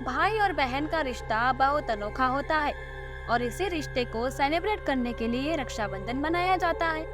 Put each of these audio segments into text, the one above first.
भाई और बहन का रिश्ता बहुत अनोखा होता है और इसी रिश्ते को सेलिब्रेट करने के लिए रक्षाबंधन मनाया जाता है।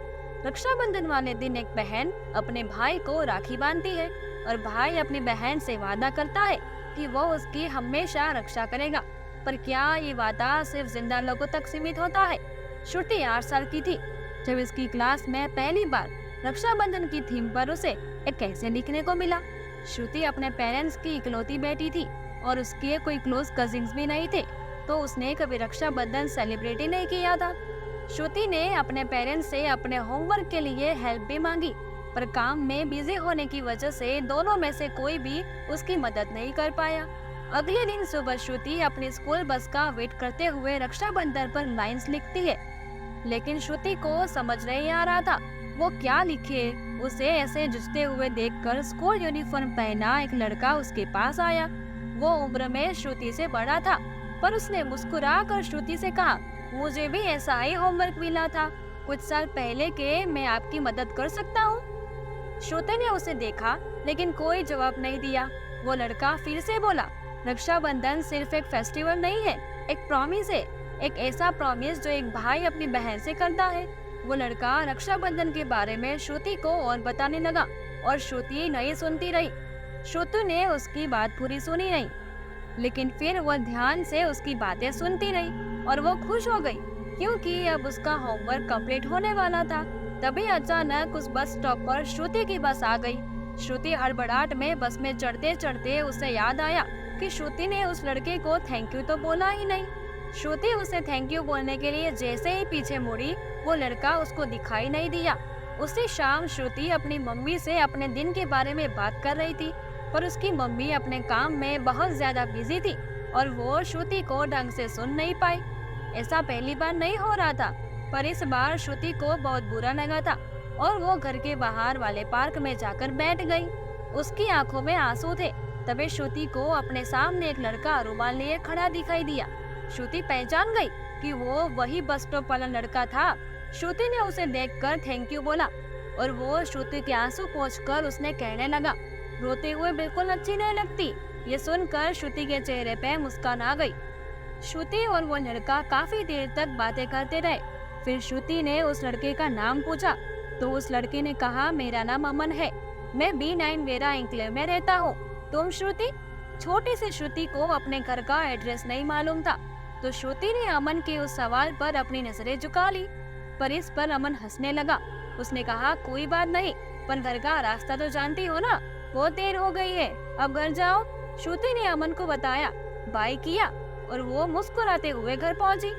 रक्षाबंधन वाले दिन एक बहन अपने भाई को राखी बांधती है और भाई अपनी बहन से वादा करता है कि वो उसकी हमेशा रक्षा करेगा। पर क्या ये वादा सिर्फ जिंदा लोगों तक सीमित होता है? श्रुति 8 साल की थी जब इसकी क्लास में पहली बार रक्षाबंधन की थीम पर उसे एक कैसे लिखने को मिला। श्रुति अपने पेरेंट्स की इकलौती बेटी थी और उसके कोई क्लोज कजिन्स भी नहीं थे, तो उसने कभी रक्षाबंधन सेलिब्रेट ही नहीं किया था। श्रुति ने अपने पेरेंट्स से अपने होमवर्क के लिए हेल्प भी मांगी, पर काम में बिजी होने की वजह से दोनों में से कोई भी उसकी मदद नहीं कर पाया। अगले दिन सुबह श्रुति अपनी स्कूल बस का वेट करते हुए रक्षाबंधन पर लाइंस लिखती है, लेकिन श्रुति को समझ नहीं आ रहा था वो क्या लिखे। उसे ऐसे जूझते हुए देखकर स्कूल यूनिफॉर्म पहना एक लड़का उसके पास आया। वो उम्र में श्रुति से बड़ा था, पर उसने मुस्कुरा कर श्रुति से कहा, मुझे भी ऐसा ही होमवर्क मिला था कुछ साल पहले के, मैं आपकी मदद कर सकता हूँ। श्रुति ने उसे देखा लेकिन कोई जवाब नहीं दिया। वो लड़का फिर से बोला, रक्षाबंधन सिर्फ एक फेस्टिवल नहीं है, एक प्रॉमिस है, एक ऐसा प्रॉमिस जो एक भाई अपनी बहन से करता है। वो लड़का रक्षाबंधन के बारे में श्रुति को और बताने लगा और श्रुति नहीं सुनती रही। श्रुति ने उसकी बात पूरी सुनी नहीं, लेकिन फिर वो ध्यान से उसकी बातें सुनती रही और वो खुश हो गई क्योंकि अब उसका होमवर्क कंप्लीट होने वाला था। तभी अचानक उस बस स्टॉप पर श्रुति की बस आ गई। श्रुति हड़बड़ाहट में बस में चढ़ते चढ़ते उसे याद आया कि श्रुति ने उस लड़के को थैंक यू तो बोला ही नहीं। श्रुति उसे थैंक यू बोलने के लिए जैसे ही पीछे मुड़ी, वो लड़का उसको दिखाई नहीं दिया। उसी शाम श्रुति अपनी मम्मी से अपने दिन के बारे में बात कर रही थी, पर उसकी मम्मी अपने काम में बहुत ज्यादा बिजी थी और वो श्रुति को ढंग से सुन नहीं पाई। ऐसा पहली बार नहीं हो रहा था, पर इस बार श्रुति को बहुत बुरा लगा था और वो घर के बाहर वाले पार्क में जाकर बैठ गई। उसकी आंखों में आंसू थे। तभी श्रुति को अपने सामने एक लड़का रुमाल लिए खड़ा दिखाई दिया। श्रुति पहचान गई कि वो वही बस स्टॉप वाला लड़का था। श्रुति ने उसे देखकर थैंक यू बोला और वो श्रुति के आंसू पोंछकर उसने कहने लगा, रोते हुए बिल्कुल अच्छी नहीं लगती। ये सुनकर श्रुति के चेहरे पे मुस्कान आ गई। श्रुति और वो लड़का काफी देर तक बातें करते रहे। फिर श्रुति ने उस लड़के का नाम पूछा तो उस लड़के ने कहा, मेरा नाम अमन है, मैं B9 वेरा एन्क्लेव में रहता हूँ। तुम श्रुति? छोटी सी श्रुति को अपने घर का एड्रेस नहीं मालूम था, तो श्रुति ने अमन के उस सवाल पर अपनी नजरें झुका ली। पर इस पर अमन हंसने लगा। उसने कहा, कोई बात नहीं, पर घर का रास्ता तो जानती हो ना, बहुत देर हो गई है, अब घर जाओ। श्रुति ने अमन को बताया, बाय किया और वो मुस्कुराते हुए घर पहुंची।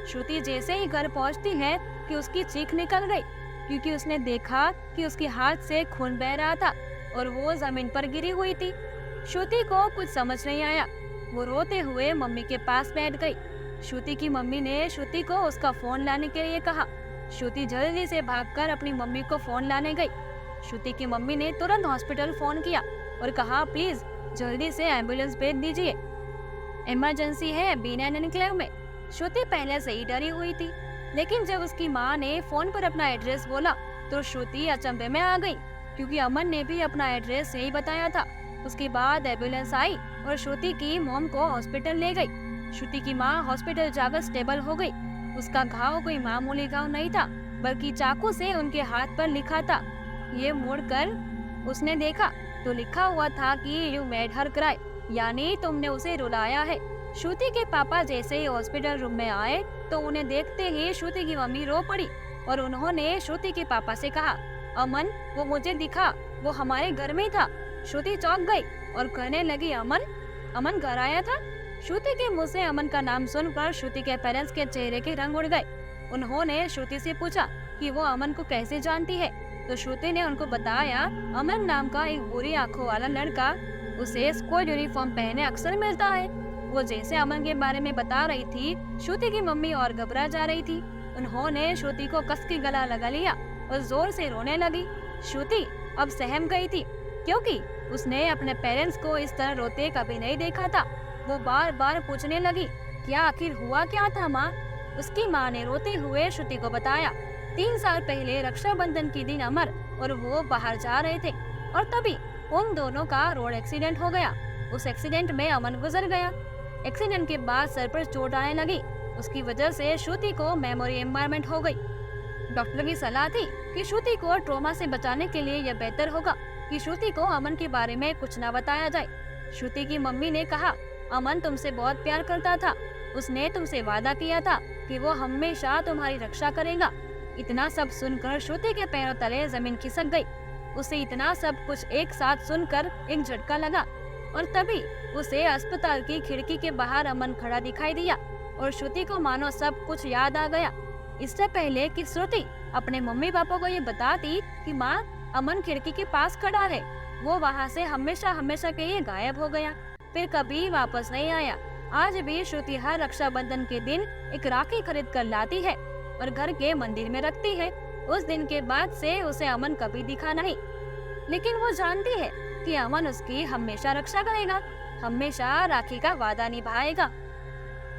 श्रुति जैसे ही घर पहुंचती है कि उसकी चीख निकल गई, क्योंकि उसने देखा कि उसके हाथ से खून बह रहा था और वो जमीन पर गिरी हुई थी। श्रुति को कुछ समझ नहीं आया। वो रोते हुए मम्मी के पास बैठ गई। श्रुति की मम्मी ने श्रुति को उसका फोन लाने के लिए कहा। श्रुति जल्दी से भागकर अपनी मम्मी को फोन लाने गई। श्रुति की मम्मी ने तुरंत हॉस्पिटल फोन किया और कहा, प्लीज जल्दी से एम्बुलेंस भेज दीजिए, इमरजेंसी है B9 एन्क्लेव में। श्रुति पहले से ही डरी हुई थी, लेकिन जब उसकी माँ ने फोन पर अपना एड्रेस बोला तो श्रुति अचंभे में आ गई, क्योंकि अमन ने भी अपना एड्रेस यही बताया था। उसके बाद एम्बुलेंस आई और श्रुति की मॉम को हॉस्पिटल ले गई। श्रुति की माँ हॉस्पिटल जाकर स्टेबल हो गई। उसका घाव कोई मामूली घाव नहीं था, बल्कि चाकू से उनके हाथ पर लिखा था। ये मुड़कर उसने देखा तो लिखा हुआ था कि यू मेड हर क्राई, यानी तुमने उसे रुलाया है। श्रुति के पापा जैसे ही हॉस्पिटल रूम में आए तो उन्हें देखते ही श्रुति की मम्मी रो पड़ी और उन्होंने श्रुति के पापा से कहा, अमन वो मुझे दिखा, वो हमारे घर में था। श्रुति चौंक गई और कहने लगी, अमन घर आया था? श्रुति के मुंह से अमन का नाम सुनकर श्रुति के पेरेंट्स के चेहरे के रंग उड़ गए। उन्होंने श्रुति से पूछा कि वो अमन को कैसे जानती है, तो श्रुति ने उनको बताया, अमन नाम का एक बुरी आंखों वाला लड़का उसे स्कूल यूनिफॉर्म पहने अक्सर मिलता है। वो जैसे अमन के बारे में बता रही थी, श्रुति की मम्मी और घबरा जा रही थी। उन्होंने श्रुति को कस के गला लगा लिया और जोर से रोने लगी। श्रुति अब सहम गई थी, क्योंकि उसने अपने पेरेंट्स को इस तरह रोते कभी नहीं देखा था। वो बार बार पूछने लगी, क्या आखिर हुआ क्या था माँ? उसकी माँ ने रोते हुए श्रुति को बताया, 3 साल पहले रक्षाबंधन के दिन अमर और वो बाहर जा रहे थे और तभी उन दोनों का रोड एक्सीडेंट हो गया। उस एक्सीडेंट में अमन गुजर गया। एक्सीडेंट के बाद सर पर चोट आने लगी। उसकी वजह से श्रुति को मेमोरी एम्बायरमेंट हो गई। डॉक्टर की सलाह थी कि श्रुति को ट्रॉमा से बचाने के लिए यह बेहतर होगा कि श्रुति को अमन के बारे में कुछ न बताया जाए। श्रुति की मम्मी ने कहा, अमन तुमसे बहुत प्यार करता था। उसने तुमसे वादा किया था कि वो हमेशा तुम्हारी रक्षा करेगा। इतना सब सुनकर श्रुति के पैरों तले जमीन खिसक गई। उसे इतना सब कुछ एक साथ सुनकर एक झटका लगा और तभी उसे अस्पताल की खिड़की के बाहर अमन खड़ा दिखाई दिया और श्रुति को मानो सब कुछ याद आ गया। इससे पहले कि श्रुति अपने मम्मी पापा को ये बताती कि माँ, अमन खिड़की के पास खड़ा है, वो वहाँ से हमेशा हमेशा के लिए गायब हो गया, फिर कभी वापस नहीं आया। आज भी श्रुति हर रक्षाबंधन के दिन एक राखी खरीद कर लाती है और घर के मंदिर में रखती है। उस दिन के बाद से उसे अमन कभी दिखा नहीं, लेकिन वो जानती है कि अमन उसकी हमेशा रक्षा करेगा, हमेशा राखी का वादा निभाएगा।